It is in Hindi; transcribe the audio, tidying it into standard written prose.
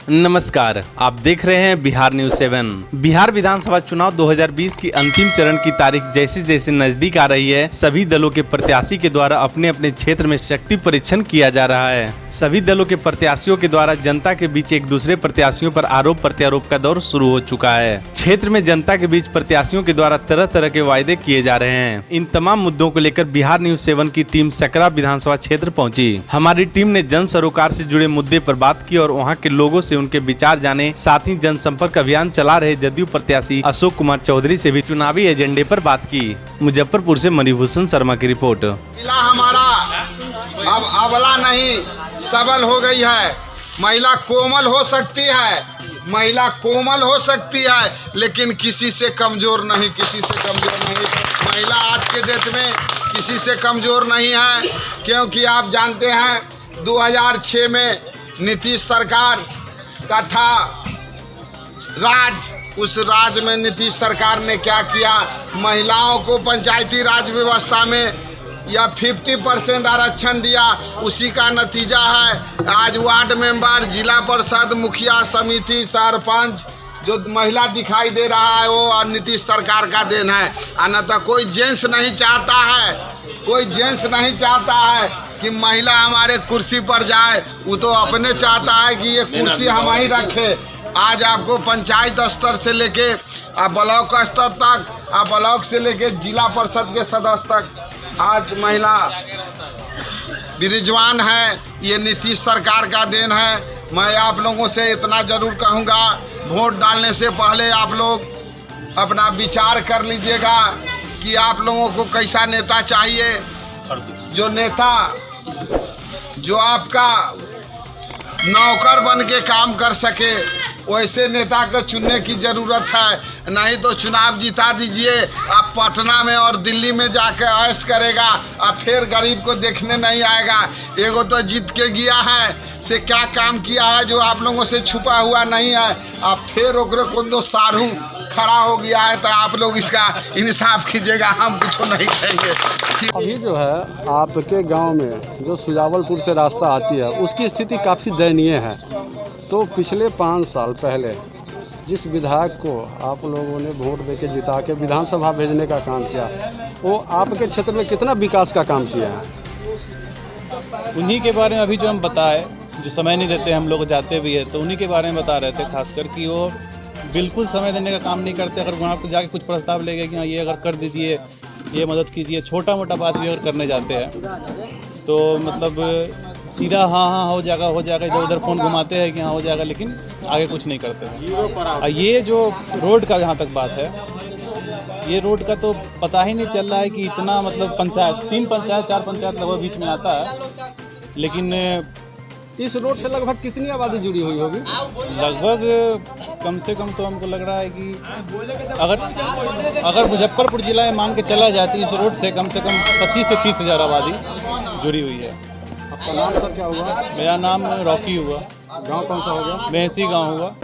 नमस्कार, आप देख रहे हैं बिहार न्यूज 7। बिहार विधानसभा चुनाव 2020 की अंतिम चरण की तारीख जैसे जैसे नजदीक आ रही है, सभी दलों के प्रत्याशी के द्वारा अपने अपने क्षेत्र में शक्ति परीक्षण किया जा रहा है। सभी दलों के प्रत्याशियों के द्वारा जनता के बीच एक दूसरे प्रत्याशियों पर आरोप प्रत्यारोप का दौर शुरू हो चुका है। क्षेत्र में जनता के बीच प्रत्याशियों के द्वारा तरह तरह के वायदे किए जा रहे हैं। इन तमाम मुद्दों को लेकर बिहार न्यूज 7 की टीम सकरा विधानसभा क्षेत्र पहुंची। हमारी टीम ने जन सरोकार से जुड़े मुद्दे पर बात की और वहां के लोगों से उनके विचार जाने, साथ ही जनसंपर्क अभियान चला रहे जदयू प्रत्याशी अशोक कुमार चौधरी से भी चुनावी एजेंडे पर बात की। मुजफ्फरपुर से मणिभूषण शर्मा की रिपोर्ट। महिला हमारा अब अबला नहीं सबल हो गई है। महिला कोमल हो सकती है, महिला कोमल हो सकती है, लेकिन किसी से कमजोर नहीं, किसी से कमजोर नहीं। महिला आज के डेट में किसी से कमजोर नहीं है, क्योंकि आप जानते हैं 2006 में नीतीश सरकार का था राज। उस राज में नीतीश सरकार ने क्या किया, महिलाओं को पंचायती राज व्यवस्था में या 50% आरक्षण दिया। उसी का नतीजा है आज वार्ड मेंबर, जिला परिषद, मुखिया समिति, सरपंच जो महिला दिखाई दे रहा है वो नीतीश सरकार का देन है। अन्यथा कोई जेंट्स नहीं चाहता है, कोई जेंट्स नहीं चाहता है कि महिला हमारे कुर्सी पर जाए। वो तो अपने चाहता है कि ये कुर्सी हम ही रखे। आज आपको पंचायत स्तर से लेके ब्लॉक स्तर तक, ब्लॉक से लेके जिला परिषद के सदस्य तक आज महिला विराजमान है। ये नीतीश सरकार का देन है। मैं आप लोगों से इतना जरूर कहूँगा, वोट डालने से पहले आप लोग अपना विचार कर लीजिएगा कि आप लोगों को कैसा नेता चाहिए। जो नेता जो आपका नौकर बन के काम कर सके, वैसे नेता को चुनने की ज़रूरत है। नहीं तो चुनाव जिता दीजिए, आप पटना में और दिल्ली में जाकर ऐश करेगा, अब फिर गरीब को देखने नहीं आएगा। एगो तो जीत के गया है, से क्या काम किया है जो आप लोगों से छुपा हुआ नहीं है। अब फिर ओकरे को दो सारू खड़ा हो गया है, तो आप लोग इसका इंसाफ कीजिएगा, हम कुछ नहीं कहेंगे। अभी जो है आपके गांव में जो सुजावलपुर से रास्ता आती है, उसकी स्थिति काफ़ी दयनीय है। तो पिछले 5 साल पहले जिस विधायक को आप लोगों ने वोट देके जिता के विधानसभा भेजने का काम किया, वो आपके क्षेत्र में कितना विकास का काम किया है? उन्हीं के बारे में अभी जो हम बताए, जो समय नहीं देते हम लोग जाते भी है, तो उन्हीं के बारे में बता रहे थे। खासकर कि वो बिल्कुल समय देने का काम नहीं करते। अगर वहाँ पर जाके कुछ प्रस्ताव लेंगे कि हाँ ये अगर कर दीजिए, ये मदद कीजिए, छोटा मोटा बात भी अगर करने जाते हैं तो मतलब सीधा हाँ हो जाएगा, इधर उधर फ़ोन घुमाते हैं कि हाँ हो जाएगा, लेकिन आगे कुछ नहीं करते हैं। ये जो रोड का जहाँ तक बात है, ये रोड का तो पता ही नहीं चल रहा है कि इतना मतलब पंचायत, 3 पंचायत 4 पंचायत लगभग बीच में आता है। लेकिन इस रोड से लगभग कितनी आबादी जुड़ी हुई होगी? लगभग कम से कम तो हमको लग रहा है कि अगर मुजफ्फरपुर जिला में मान के चला जाती इस रोड से कम 25 से 30 हज़ार आबादी जुड़ी हुई है। आपका नाम सर क्या हुआ? मेरा नाम रॉकी हुआ। गांव कौन सा होगा? महसी गांव हुआ।